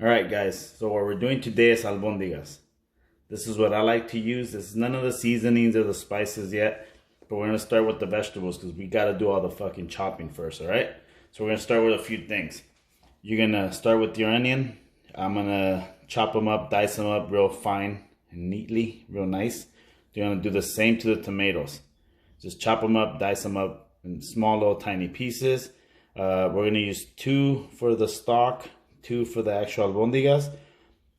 Alright guys, so what we're doing today is albondigas. This is what I like to use. This is none of the seasonings or the spices yet. But we're going to start with the vegetables because we got to do all the fucking chopping first, alright? So we're going to start with a few things. You're going to start with your onion. I'm going to chop them up, dice them up real fine and neatly, real nice. You're going to do the same to the tomatoes. Just chop them up, dice them up in small little tiny pieces. We're going to use 2 for the stock, 2 for the actual albondigas.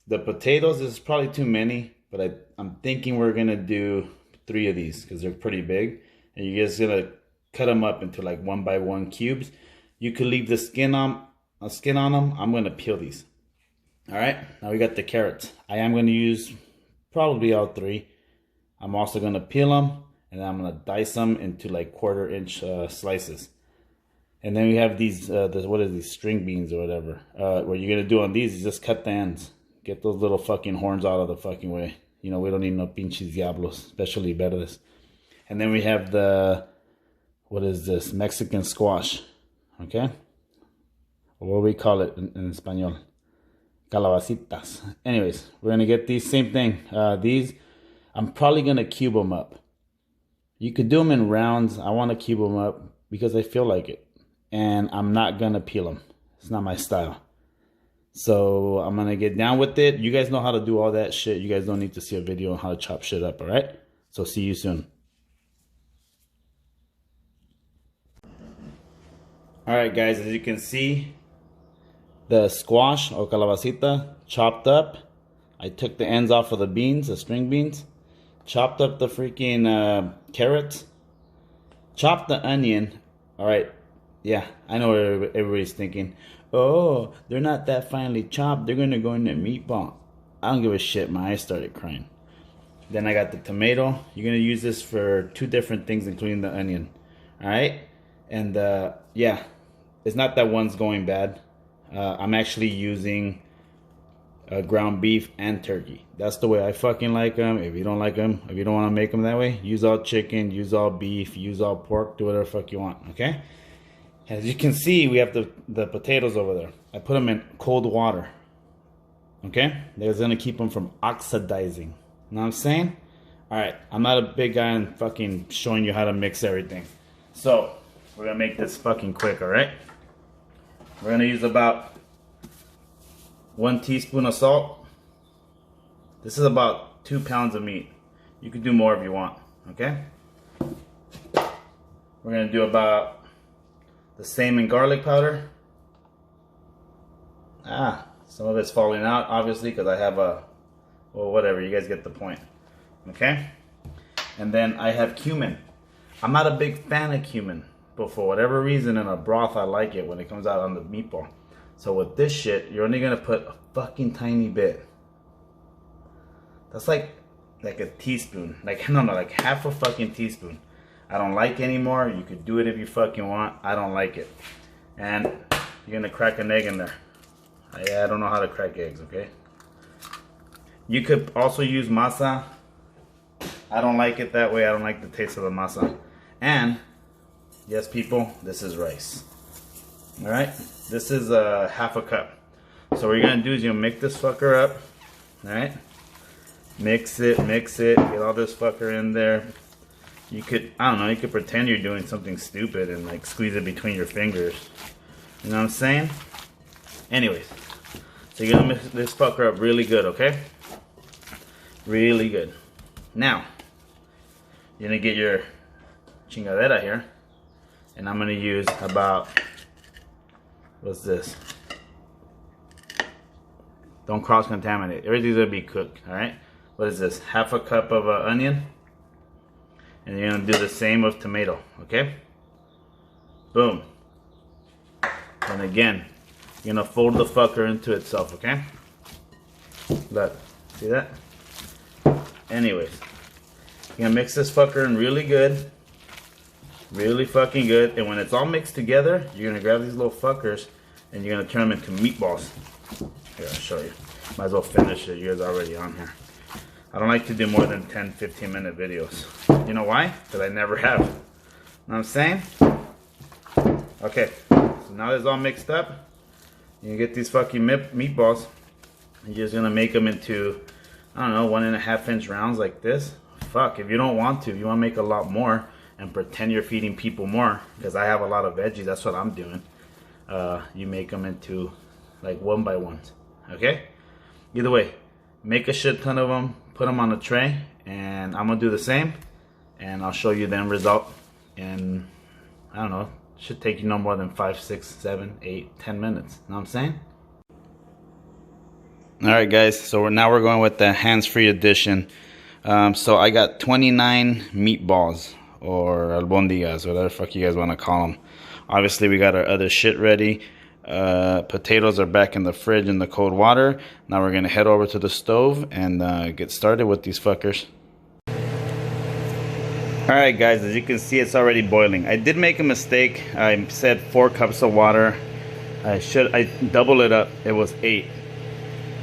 The potatoes is probably too many, but I'm thinking we're going to do 3 of these because they're pretty big. And you're just going to cut them up into like 1 by 1 cubes. You could leave the skin on them. I'm going to peel these. All right, now we got the carrots. I am going to use probably all 3. I'm also going to peel them, and then I'm going to dice them into like 1/4 inch slices. And then we have these, what is these, string beans or whatever. What you're going to do on these is just cut the ends. Get those little fucking horns out of the fucking way. You know, we don't need no pinches diablos, especially verdes. And then we have the, what is this, Mexican squash, okay? Or what we call it in Espanol, calabacitas. Anyways, we're going to get these, same thing. These, I'm probably going to cube them up. You could do them in rounds. I want to cube them up because I feel like it. And I'm not going to peel them. It's not my style. So I'm going to get down with it. You guys know how to do all that shit. You guys don't need to see a video on how to chop shit up, all right? So see you soon. All right, guys, as you can see, the squash or calabacita chopped up. I took the ends off of the beans, the string beans. Chopped up the freaking carrots. Chopped the onion. All right. Yeah, I know what everybody's thinking. Oh, they're not that finely chopped. They're going to go in the meatball. I don't give a shit. My eyes started crying. Then I got the tomato. You're going to use this for 2 different things, including the onion. All right? And, yeah, it's not that one's going bad. I'm actually using ground beef and turkey. That's the way I fucking like them. If you don't like them, if you don't want to make them that way, use all chicken, use all beef, use all pork, do whatever the fuck you want, okay? As you can see, we have the potatoes over there. I put them in cold water. Okay? That's going to keep them from oxidizing. You know what I'm saying? Alright, I'm not a big guy on fucking showing you how to mix everything. So, we're going to make this fucking quick, alright? We're going to use about 1 teaspoon of salt. This is about 2 pounds of meat. You could do more if you want, okay? We're going to do about the same in garlic powder. Some of it's falling out, obviously, because I have a, well, whatever, you guys get the point. Okay? And then I have cumin. I'm not a big fan of cumin, but for whatever reason in a broth, I like it when it comes out on the meatball. So with this shit, you're only going to put a fucking tiny bit. That's like a teaspoon. Like, no, like half a fucking teaspoon. I don't like anymore. You could do it if you fucking want. I don't like it. And you're gonna crack an egg in there. I don't know how to crack eggs, okay? You could also use masa. I don't like it that way. I don't like the taste of the masa. And, yes people, this is rice. Alright? This is a half a cup. So what you're gonna do is you're gonna mix this fucker up. Alright? Mix it, get all this fucker in there. You could, I don't know, you could pretend you're doing something stupid and like squeeze it between your fingers. You know what I'm saying? Anyways, so you're gonna mix this fucker up really good, okay? Really good. Now, you're gonna get your chingadera here, and I'm gonna use about, what's this? Don't cross-contaminate. Everything's gonna be cooked, alright? What is this? Half a cup of onion. And you're going to do the same with tomato, okay? Boom. And again, you're going to fold the fucker into itself, okay? Look, see that? Anyways, you're going to mix this fucker in really good. Really fucking good. And when it's all mixed together, you're going to grab these little fuckers and you're going to turn them into meatballs. Here, I'll show you. Might as well finish it. You guys are already on here. I don't like to do more than 10-15 minute videos. You know why? Because I never have. You know what I'm saying? Okay, so now it's all mixed up. You get these fucking meatballs. You're just gonna make them into, I don't know, 1.5 inch rounds like this. Fuck, if you don't want to, if you want to make a lot more and pretend you're feeding people more, because I have a lot of veggies, that's what I'm doing. You make them into like 1 by 1s, okay? Either way, make a shit ton of them, put them on a tray, and I'm gonna do the same, and I'll show you the end result. And I don't know, should take you no more than 5, 6, 7, 8, 10 minutes. Know what I'm saying? Alright guys, so now we're going with the hands-free edition. So I got 29 meatballs, or albondigas, whatever the fuck you guys want to call them. Obviously we got our other shit ready. Potatoes are back in the fridge in the cold water. Now we're gonna head over to the stove and get started with these fuckers. Alright guys, as you can see, it's already boiling. I did make a mistake. I said 4 cups of water. I double it up. It was 8.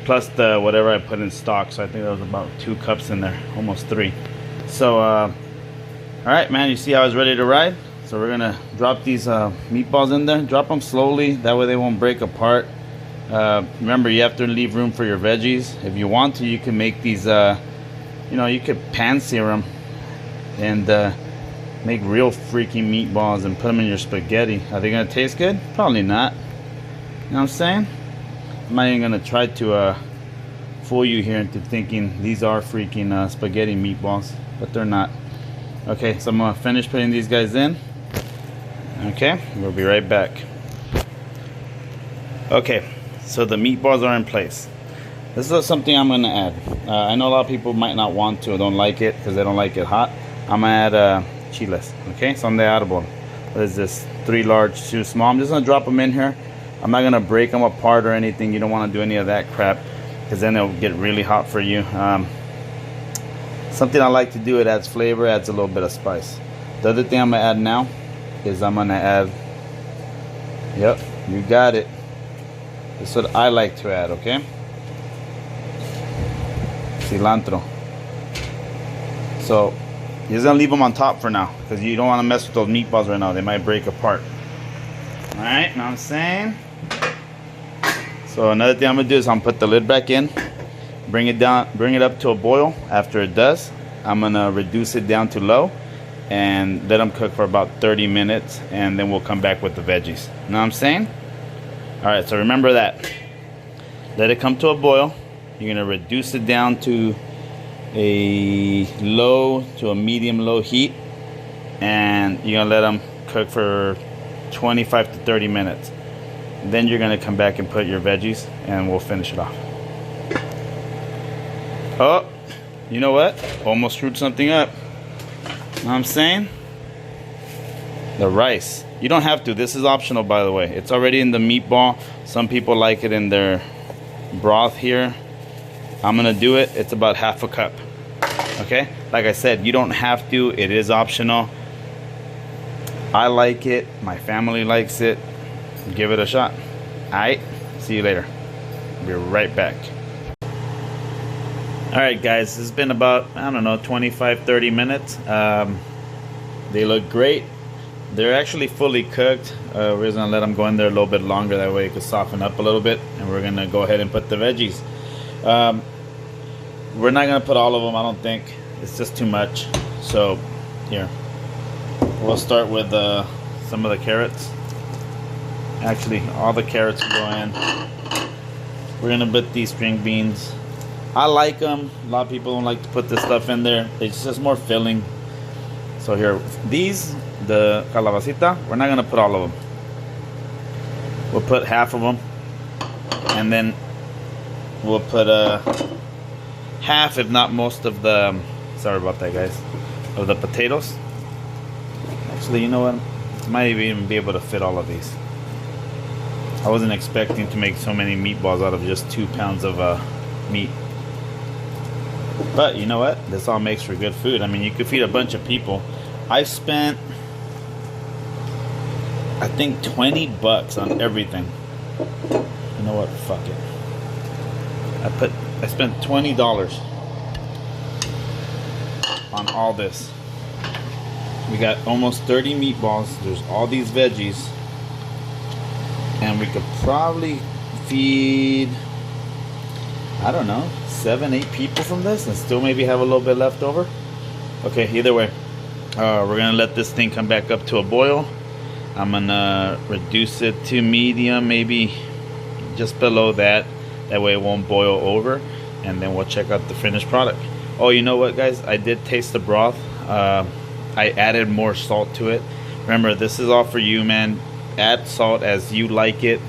Plus the whatever I put in stock. So I think there was about 2 cups in there. Almost 3. So, alright man, you see I was ready to ride? So we're gonna drop these meatballs in there. Drop them slowly. That way they won't break apart. Remember, you have to leave room for your veggies. If you want to, you can make these, you know, you could pan sear them and make real freaking meatballs and put them in your spaghetti. Are they gonna taste good? Probably not. You know what I'm saying? I'm not even gonna try to fool you here into thinking these are freaking spaghetti meatballs, but they're not. Okay, so I'm gonna finish putting these guys in. Okay, we'll be right back. Okay, so the meatballs are in place. This is something I'm gonna add. I know a lot of people might not want to or don't like it because they don't like it hot. I'm gonna add chiles, okay? Son de árbol. What is this? 3 large, 2 small. I'm just gonna drop them in here. I'm not gonna break them apart or anything. You don't wanna do any of that crap because then it'll get really hot for you. Something I like to do, it adds flavor, adds a little bit of spice. The other thing I'm gonna add now is I'm gonna add, yep, you got it. This is what I like to add, okay? Cilantro. So you're just gonna leave them on top for now because you don't want to mess with those meatballs right now. They might break apart. Alright, know what I'm saying? So another thing I'm gonna do is I'm gonna put the lid back in, bring it down, bring it up to a boil. After it does, I'm gonna reduce it down to low and let them cook for about 30 minutes, and then we'll come back with the veggies. Know what I'm saying? Alright, so remember that. Let it come to a boil. You're gonna reduce it down to a low to a medium low heat, and you're gonna let them cook for 25 to 30 minutes. Then you're gonna come back and put your veggies and we'll finish it off. Oh, you know what? Almost screwed something up. Know what I'm saying? The rice. You don't have to. This is optional, by the way. It's already in the meatball. Some people like it in their broth here. I'm gonna do it. It's about half a cup. Okay? Like I said, you don't have to. It is optional. I like it. My family likes it. Give it a shot. Alright? See you later. Be right back. Alright guys, it's been about, I don't know, 25-30 minutes. They look great. They're actually fully cooked. We're just gonna let them go in there a little bit longer, that way it could soften up a little bit, and we're gonna go ahead and put the veggies. We're not gonna put all of them, I don't think. It's just too much. So here, we'll start with some of the carrots. Actually, all the carrots will go in. We're gonna put these string beans. I like them. A lot of people don't like to put this stuff in there. It's just more filling. So here, these, the calabacita, we're not gonna put all of them. We'll put half of them, and then we'll put half, if not most, of the, sorry about that guys, of the potatoes. Actually, you know what? I might even be able to fit all of these. I wasn't expecting to make so many meatballs out of just 2 pounds of meat. But you know what? This all makes for good food. I mean, you could feed a bunch of people. I spent, I think, 20 bucks on everything. You know what? Fuck it. I spent $20 on all this. We got almost 30 meatballs. There's all these veggies. And we could probably feed, I don't know, 7, 8 people from this and still maybe have a little bit left over. Okay, either way, we're gonna let this thing come back up to a boil. I'm gonna reduce it to medium, maybe just below that. That way it won't boil over, and then we'll check out the finished product. Oh, you know what, guys? I did taste the broth. I added more salt to it. Remember, this is all for you, man. Add salt as you like it.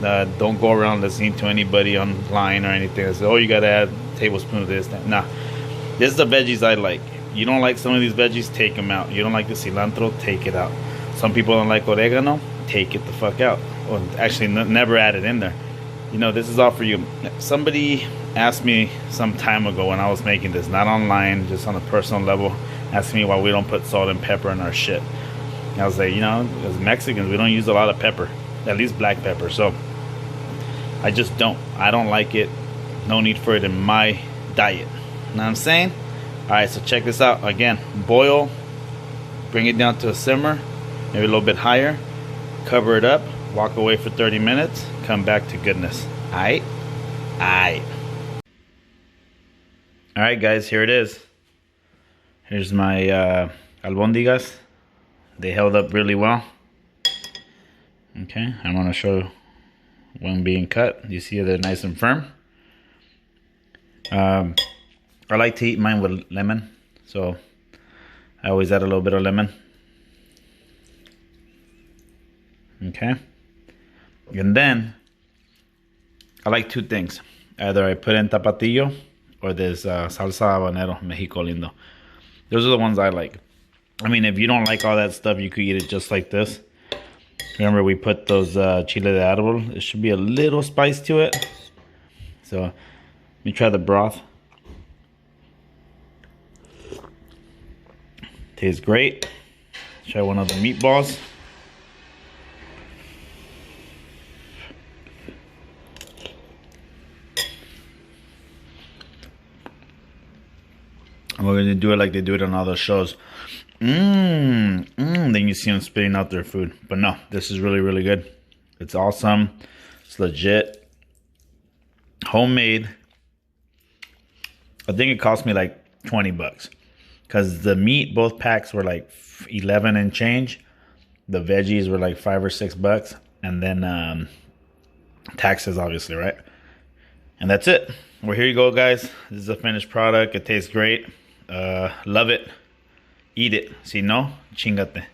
Don't go around listening to anybody online or anything that says, oh, you gotta add a tablespoon of this, that. Nah, this is the veggies I like. You don't like some of these veggies, take them out. You don't like the cilantro, take it out. Some people don't like oregano, take it the fuck out. Or actually, never add it in there. You know, this is all for you. Somebody asked me some time ago when I was making this, not online, just on a personal level, asked me why we don't put salt and pepper in our shit. And I was like, you know, as Mexicans, we don't use a lot of pepper, at least black pepper. So I just don't. I don't like it. No need for it in my diet. You know what I'm saying? Alright, so check this out. Again, boil, bring it down to a simmer, maybe a little bit higher, cover it up, walk away for 30 minutes, come back to goodness. Alright? Alright. Alright, guys, here it is. Here's my albondigas. They held up really well. Okay, I'm gonna show when being cut. You see they're nice and firm. I like to eat mine with lemon, so I always add a little bit of lemon. Okay, and then I like 2 things. Either I put in tapatio or there's salsa habanero, Mexico lindo. Those are the ones I like. I mean, if you don't like all that stuff, you could eat it just like this. Remember, we put those chile de árbol. There should be a little spice to it. So let me try the broth. Tastes great. Try one of the meatballs. And we're gonna do it like they do it on other shows. Then you see them spitting out their food. But no, this is really, really good. It's awesome. It's legit. Homemade. I think it cost me like 20 bucks. Because the meat, both packs were like 11 and change. The veggies were like 5 or 6 bucks. And then taxes, obviously, right? And that's it. Well, here you go, guys. This is a finished product. It tastes great. Love it. Eat it. Si no, chingate.